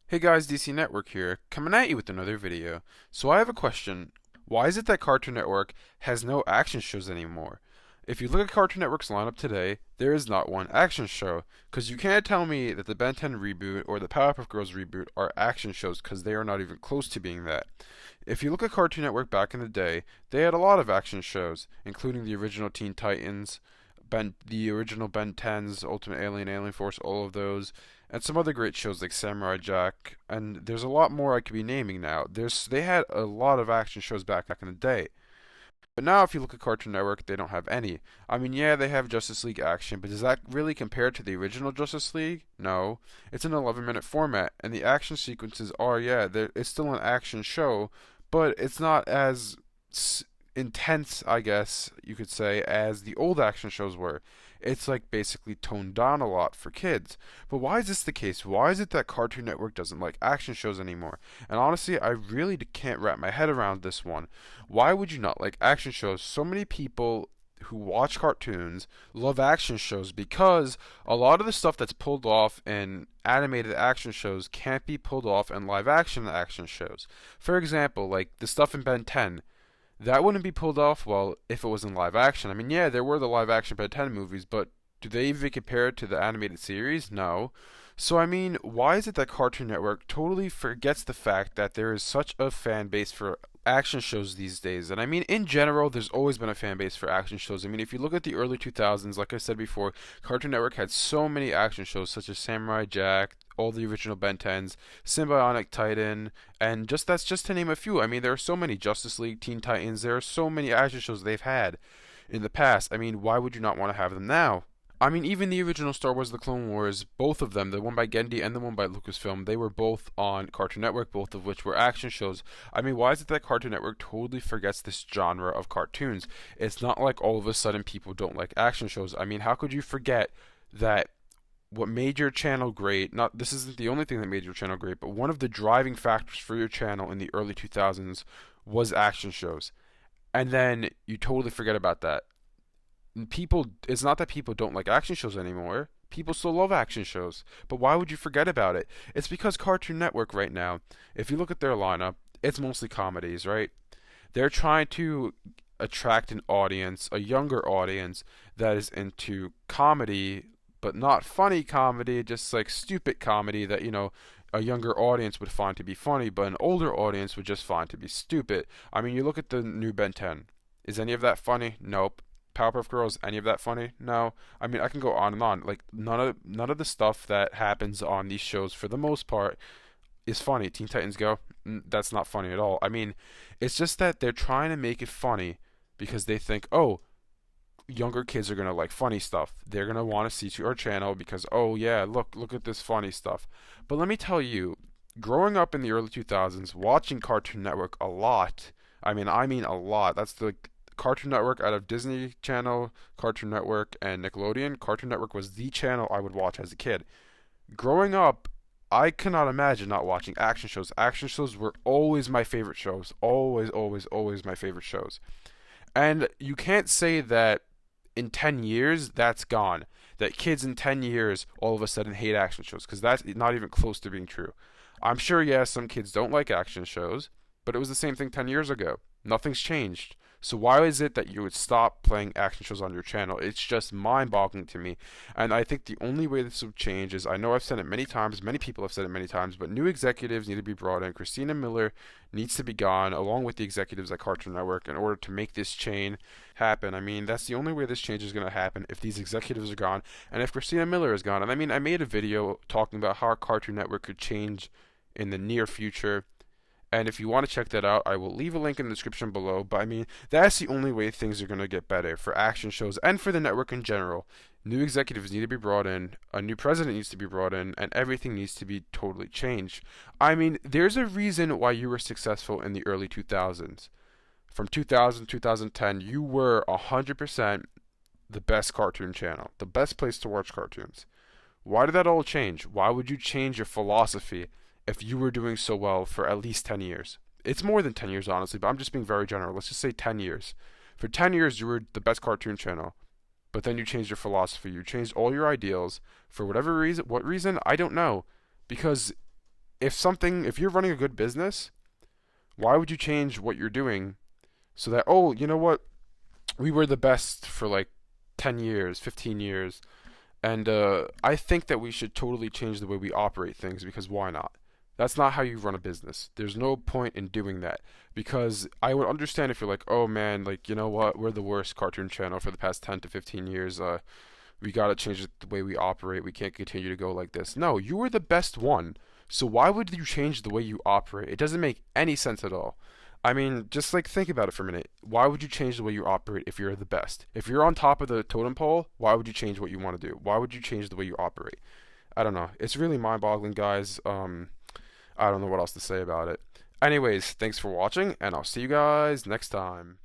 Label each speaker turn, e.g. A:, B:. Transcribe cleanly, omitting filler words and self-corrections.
A: Hey guys, DC Network here, coming at you with another video. So I have a question. Why is it that Cartoon Network has no action shows anymore? If you look at Cartoon Network's lineup today, there is not one action show. Because you can't tell me that the Ben 10 reboot or the Powerpuff Girls reboot are action shows because they are not even close to being that. If you look at Cartoon Network back in the day, they had a lot of action shows, including the original Teen Titans, the original Ben 10s, Ultimate Alien, Alien Force, all of those, and some other great shows like Samurai Jack, and there's a lot more I could be naming now. They had a lot of action shows back in the day. But now if you look at Cartoon Network, they don't have any. I mean, yeah, they have Justice League action, but does that really compare to the original Justice League? No. It's an 11-minute format, and the action sequences are, yeah, it's still an action show, but it's not as intense, I guess you could say, as the old action shows were. It's like basically toned down a lot for kids. But why is this the case? Why is it that Cartoon Network doesn't like action shows anymore? And honestly, I really can't wrap my head around this one. Why would you not like action shows? So many people who watch cartoons love action shows because a lot of the stuff that's pulled off in animated action shows can't be pulled off in live action shows. For example, like the stuff in Ben 10, that wouldn't be pulled off well if it was in live action. I mean, yeah, there were the live action Ben 10 movies, but do they even compare it to the animated series? No. So, I mean, why is it that Cartoon Network totally forgets the fact that there is such a fan base for action shows these days? And I mean, in general, there's always been a fan base for action shows. I mean, if you look at the early 2000s, like I said before, Cartoon Network had so many action shows such as Samurai Jack, all the original Ben 10s, Symbionic Titan, and that's just to name a few. I mean, there are so many Justice League, Teen Titans. There are so many action shows they've had in the past. I mean, why would you not want to have them now? I mean, even the original Star Wars: The Clone Wars, both of them, the one by Genndy and the one by Lucasfilm, they were both on Cartoon Network, both of which were action shows. I mean, why is it that Cartoon Network totally forgets this genre of cartoons? It's not like all of a sudden people don't like action shows. I mean, how could you forget that what made your channel great, not this isn't the only thing that made your channel great, but one of the driving factors for your channel in the early 2000s was action shows. And then you totally forget about that. People, it's not that people don't like action shows anymore. People still love action shows. But why would you forget about it? It's because Cartoon Network right now, if you look at their lineup, it's mostly comedies, right? They're trying to attract an audience, a younger audience that is into comedy, but not funny comedy, just like stupid comedy that, a younger audience would find to be funny, but an older audience would just find to be stupid. I mean, you look at the new Ben 10. Is any of that funny? Nope. Powerpuff Girls, any of that funny? No. I mean, I can go on and on. Like none of the stuff that happens on these shows for the most part is funny. Teen Titans Go, that's not funny at all. I mean, it's just that they're trying to make it funny because they think, oh, younger kids are gonna like funny stuff. They're gonna want to see to our channel because, oh yeah, look at this funny stuff. But let me tell you, growing up in the early 2000s, watching Cartoon Network a lot. I mean a lot. That's the Cartoon Network out of Disney Channel, Cartoon Network, and Nickelodeon. Cartoon Network was the channel I would watch as a kid. Growing up, I cannot imagine not watching action shows. Action shows were always my favorite shows. Always, always, always my favorite shows. And you can't say that in 10 years that's gone. That kids in 10 years all of a sudden hate action shows because that's not even close to being true. I'm sure, yes, some kids don't like action shows, but it was the same thing 10 years ago. Nothing's changed. So why is it that you would stop playing action shows on your channel? It's just mind-boggling to me. And I think the only way this would change is, I know I've said it many times, many people have said it many times, but new executives need to be brought in. Christina Miller needs to be gone, along with the executives at Cartoon Network, in order to make this chain happen. I mean, that's the only way this change is going to happen, if these executives are gone and if Christina Miller is gone. And I mean, I made a video talking about how Cartoon Network could change in the near future. And if you want to check that out, I will leave a link in the description below. But I mean, that's the only way things are going to get better for action shows and for the network in general. New executives need to be brought in, a new president needs to be brought in, and everything needs to be totally changed. I mean, there's a reason why you were successful in the early 2000s. From 2000 to 2010, you were 100% the best cartoon channel, the best place to watch cartoons. Why did that all change? Why would you change your philosophy if you were doing so well for at least 10 years? It's more than 10 years, honestly, but I'm just being very general. Let's just say 10 years. For 10 years, you were the best cartoon channel, but then you changed your philosophy. You changed all your ideals for whatever reason. What reason? I don't know. Because if you're running a good business, why would you change what you're doing so that, oh, you know what, we were the best for like 10 years, 15 years, and I think that we should totally change the way we operate things, because why not? That's not how you run a business. There's no point in doing that, because I would understand if you're like, oh man, like, you know what, we're the worst cartoon channel for the past 10 to 15 years. We gotta change the way we operate. We can't continue to go like this. No, you were the best one. So why would you change the way you operate? It doesn't make any sense at all. I mean, just like think about it for a minute. Why would you change the way you operate if you're the best? If you're on top of the totem pole, why would you change what you want to do? Why would you change the way you operate? I don't know. It's really mind-boggling, guys. I don't know what else to say about it. Anyways, thanks for watching, and I'll see you guys next time.